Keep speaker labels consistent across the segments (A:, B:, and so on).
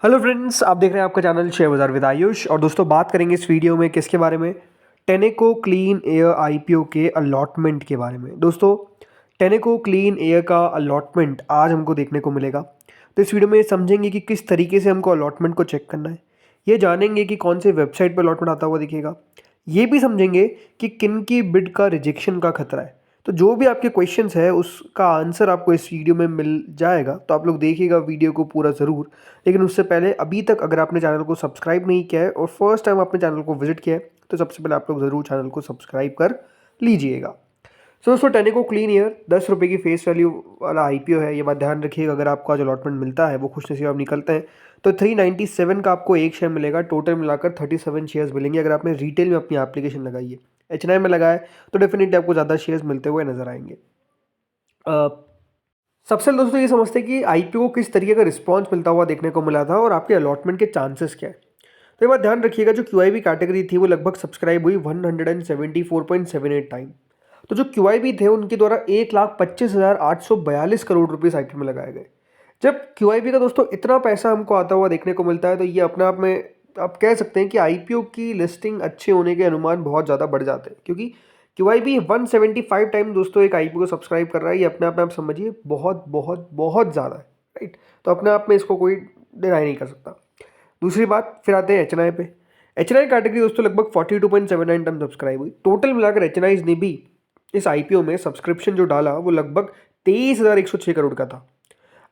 A: Hello friends, आप देख रहे हैं आपका चैनल शेयर बाजार विद आयुष। और दोस्तों, बात करेंगे इस वीडियो में किसके बारे में? टेनेको क्लीन एयर आईपीओ के अलॉटमेंट के बारे में। दोस्तों, टेनेको क्लीन एयर का अलॉटमेंट आज हमको देखने को मिलेगा। तो इस वीडियो में समझेंगे कि किस तरीके से हमको अलॉटमेंट को चेक करना है। ये जानेंगे कि कौन से वेबसाइट पर अलॉटमेंट आता हुआ दिखेगा। ये भी समझेंगे कि किन की बिड का रिजेक्शन का खतरा है। तो जो भी आपके क्वेश्चंस है उसका आंसर आपको इस वीडियो में मिल जाएगा। तो आप लोग देखिएगा वीडियो को पूरा ज़रूर। लेकिन उससे पहले अभी तक अगर आपने चैनल को सब्सक्राइब नहीं किया है और फर्स्ट टाइम आपने चैनल को विजिट किया है तो सबसे पहले आप लोग ज़रूर चैनल को सब्सक्राइब कर लीजिएगा। सो दोस्तों, टेनेको क्लीन एयर 10 रुपये की फेस वैल्यू वाला आईपीओ है। ये बात ध्यान रखिएगा, अगर आपको आज अलॉटमेंट मिलता है वो खुश नसीब आप निकलते हैं तो 397 का आपको एक शेयर मिलेगा। टोटल मिलाकर 37 शेयर्स मिलेंगे अगर आपने रिटेल में अपनी एप्लीकेशन लगाई है। एच में लगाए तो डेफिनेटली आपको ज़्यादा शेयर्स मिलते हुए नजर आएंगे। सबसे पहले दोस्तों ये समझते हैं कि आईपीओ को किस तरीके का रिस्पांस मिलता हुआ देखने को मिला था और आपके अलॉटमेंट के चांसेस क्या है। तो ये बात ध्यान रखिएगा, जो क्यूआईबी कैटेगरी थी वो लगभग सब्सक्राइब हुई 174.78 टाइम। तो जो क्यूआईबी थे उनके द्वारा 1,25,842 करोड़ रुपये आईपीओ में लगाए गए। जब क्यूआईबी का दोस्तों इतना पैसा हमको आता हुआ देखने को मिलता है तो ये अपने आप में आप कह सकते हैं कि आईपीओ की लिस्टिंग अच्छे होने के अनुमान बहुत ज़्यादा बढ़ जाते हैं, क्योंकि क्यूआईबी 175 टाइम दोस्तों एक आईपीओ को सब्सक्राइब कर रहा है। ये अपने आप में आप समझिए बहुत बहुत बहुत ज़्यादा है, राइट। तो अपने आप में इसको कोई डिनाई नहीं कर सकता। दूसरी बात, फिर आते हैं एचएनआई पे। एचएनआई कैटेगरी दोस्तों लगभग 42.79 टाइम सब्सक्राइब हुई। टोटल मिलाकर एचएनआई ने भी इस आईपीओ में सब्सक्रिप्शन जो डाला वो लगभग 23,106 करोड़ का था।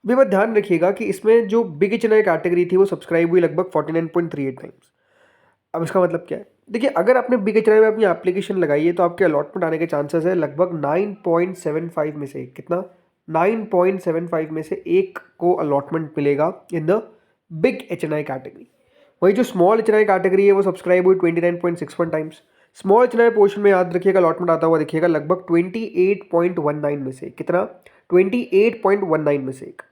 A: अभी बात ध्यान रखिएगा कि इसमें जो बिग एचएनआई कैटेगरी थी वो सब्सक्राइब हुई लगभग 49.38 टाइम्स। अब इसका मतलब क्या है? देखिए, अगर आपने बिग एचएनआई में अपनी एप्लीकेशन लगाई है तो आपके अलॉटमेंट आने के चांसेस है लगभग 9.75 में से कितना, 9.75 में से एक को अलॉटमेंट मिलेगा in the big HNI category. वही जो स्मॉल एचएनआई कैटेगरी है वो सब्सक्राइब हुई 29.61 टाइम्स। स्मॉल एचएनआई पोर्शन में याद रखिएगा अलॉटमेंट आता हुआ दिखेगा लगभग 28.19 में से कितना, 28.19 में से एक।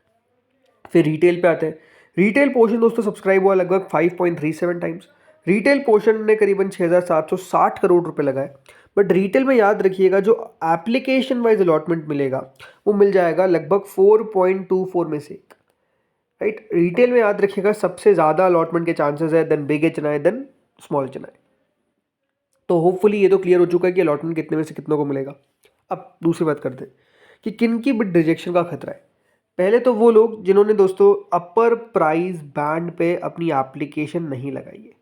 A: फिर रिटेल पे आते हैं। रिटेल पोर्शन दोस्तों सब्सक्राइब हुआ लगभग 5.37 टाइम्स। रिटेल पोर्शन ने करीबन 6,760 करोड़ रुपए लगाए। बट रिटेल में याद रखिएगा जो एप्लीकेशन वाइज अलॉटमेंट मिलेगा वो मिल जाएगा लगभग 4.24 में से एक, राइट। रिटेल में याद रखिएगा सबसे ज़्यादा अलॉटमेंट के चांसेस है then big HNI then small HNI. तो होपफुली ये तो क्लियर हो चुका है कि अलॉटमेंट कितने में से कितनों को मिलेगा। अब दूसरी बात करते हैं कि किन की बिड रिजेक्शन का खतरा है। पहले तो वो लोग जिन्होंने दोस्तों अपर प्राइस बैंड पे अपनी एप्लीकेशन नहीं लगाई है।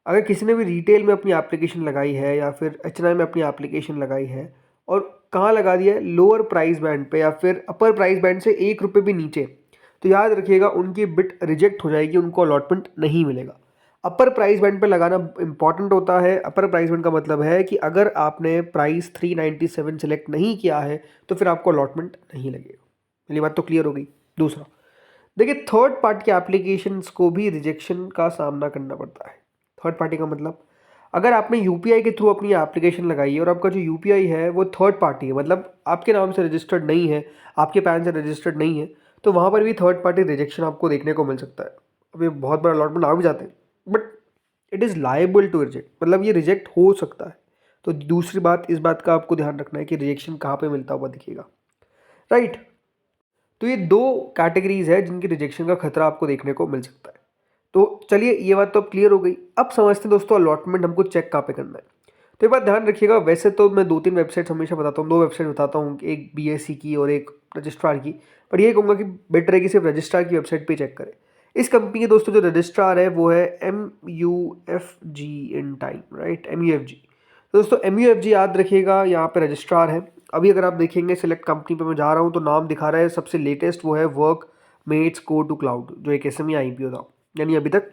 A: अगर किसी ने भी रिटेल में अपनी एप्लीकेशन लगाई है या फिर एचएनआई में अपनी एप्लीकेशन लगाई है और कहाँ लगा दिया है, लोअर प्राइस बैंड पे या फिर अपर प्राइस बैंड से 1 रुपये भी नीचे, तो याद रखिएगा उनकी बिड रिजेक्ट हो जाएगी, उनको अलॉटमेंट नहीं मिलेगा। अपर प्राइस बैंड पे लगाना इंपॉर्टेंट होता है। अपर प्राइस बैंड का मतलब है कि अगर आपने प्राइस 397 सेलेक्ट नहीं किया है तो फिर आपको अलॉटमेंट नहीं लगेगा। मेरी बात तो क्लियर हो गई। दूसरा, देखिए, थर्ड पार्टी के एप्लीकेशंस को भी रिजेक्शन का सामना करना पड़ता है। थर्ड पार्टी का मतलब, अगर आपने यूपीआई के थ्रू अपनी एप्लीकेशन लगाई है और आपका जो यूपीआई है वो थर्ड पार्टी है, मतलब आपके नाम से रजिस्टर्ड नहीं है, आपके पैन से रजिस्टर्ड नहीं है, तो वहाँ पर भी थर्ड पार्टी रिजेक्शन आपको देखने को मिल सकता है। अब ये बहुत बड़ा अलॉटमेंट आ भी जाते हैं but it is liable to reject, मतलब ये रिजेक्ट हो सकता है। तो दूसरी बात, इस बात का आपको ध्यान रखना है कि रिजेक्शन कहाँ पे मिलता हुआ दिखेगा, राइट। तो ये दो कैटेगरीज है जिनकी रिजेक्शन का खतरा आपको देखने को मिल सकता है। तो चलिए, ये बात तो अब क्लियर हो गई। अब समझते हैं दोस्तों अलॉटमेंट हमको चेक कहाँ पे करना है। तो ये बात ध्यान रखिएगा, वैसे तो मैं 2-3 वेबसाइट्स हमेशा बताता हूँ, 2 वेबसाइट बताता हूँ, एक बीएससी की और एक रजिस्ट्रार की। पर ये कहूँगा कि बेटर है कि सिर्फ रजिस्ट्रार की वेबसाइट पे चेक करें। इस कंपनी के दोस्तों जो रजिस्ट्रार है वो है MUFG in time, right, MUFG। तो दोस्तों MUFG याद रखिएगा, यहाँ पे रजिस्ट्रार है। अभी अगर आप देखेंगे सिलेक्ट कंपनी पे मैं जा रहा हूँ तो नाम दिखा रहा है सबसे लेटेस्ट वो है work mates go to cloud, जो एक एसएमई आईपीओ था। यानी अभी तक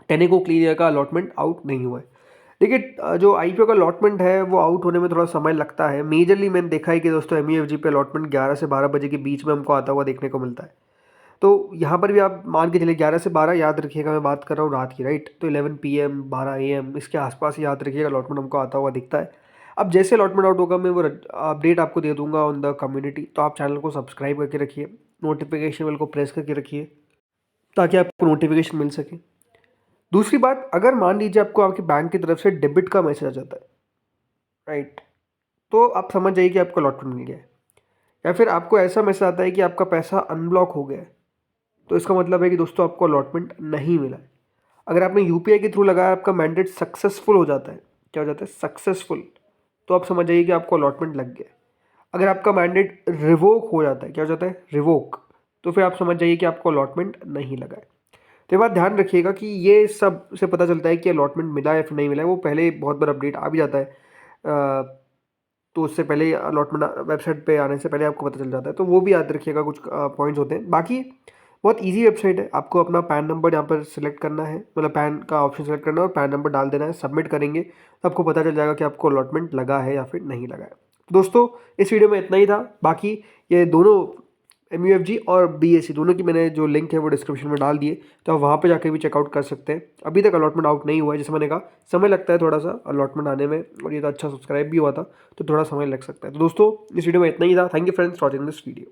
A: टेनेको क्लीन एयर का अलॉटमेंट आउट नहीं हुआ है। देखिए, जो आईपीओ का अलॉटमेंट है वो आउट होने में थोड़ा समय लगता है। मेजरली मैंने देखा है कि दोस्तों MUFG पे अलॉटमेंट 11 से 12 बजे के बीच में हमको आता हुआ देखने को मिलता है। तो यहाँ पर भी आप मान के चलिए 11 से 12, याद रखिएगा मैं बात कर रहा हूँ रात की, राइट। तो 11 PM 12 AM इसके आसपास ही याद रखिएगा अलॉटमेंट हमको आता हुआ दिखता है। अब जैसे अलॉटमेंट आउट होगा मैं वो अपडेट आपको दे दूंगा ऑन द कम्युनिटी। तो आप चैनल को सब्सक्राइब करके रखिए, नोटिफिकेशन बेल को प्रेस करके रखिए ताकि आपको नोटिफिकेशन मिल सके। दूसरी बात, अगर मान लीजिए आपको आपके बैंक की तरफ से डेबिट का मैसेज आ जाता है, राइट, तो आप समझ जाइए कि आपको अलॉटमेंट मिल गया है। या फिर आपको ऐसा मैसेज आता है कि आपका पैसा अनब्लॉक हो गया है, तो इसका मतलब है कि दोस्तों आपको अलॉटमेंट नहीं मिला है। अगर आपने यूपीआई के थ्रू लगाया, आपका मैंडेट सक्सेसफुल हो जाता है, क्या हो जाता है, सक्सेसफुल, तो आप समझ जाइए कि आपको अलॉटमेंट लग गया है। अगर आपका मैंडेट रिवोक हो जाता है, क्या हो जाता है, रिवोक, तो फिर आप समझ जाइए कि आपको अलॉटमेंट नहीं लगा है। तो ये बात ध्यान रखिएगा कि ये सब से पता चलता है कि अलॉटमेंट मिला है या फिर नहीं मिला है, वो पहले बहुत बार अपडेट आ भी जाता है। तो उससे पहले अलॉटमेंट वेबसाइट पे आने से पहले आपको पता चल जाता है, तो वो भी याद रखिएगा, कुछ पॉइंट्स होते हैं। बाकी बहुत इजी वेबसाइट है, आपको अपना पैन नंबर यहाँ पर सिलेक्ट करना है, मतलब पैन का ऑप्शन सेलेक्ट करना है और पैन नंबर डाल देना है, सबमिट करेंगे तो आपको पता चल जाएगा कि आपको अलॉटमेंट लगा है या फिर नहीं लगा है। दोस्तों इस वीडियो में इतना ही था। बाकी ये दोनों MUFG और BSc दोनों की मैंने जो लिंक है वो डिस्क्रिप्शन में डाल दिए, तो आप वहाँ पे जाके भी चेकआउट कर सकते हैं। अभी तक अलॉटमेंट आउट नहीं हुआ है, जैसे मैंने कहा समय लगता है थोड़ा सा अलॉटमेंट आने में, और ये तो अच्छा सब्सक्राइब भी हुआ था तो थोड़ा समय लग सकता है। तो दोस्तों इस वीडियो में इतना ही था। Thank you friends for watching this video.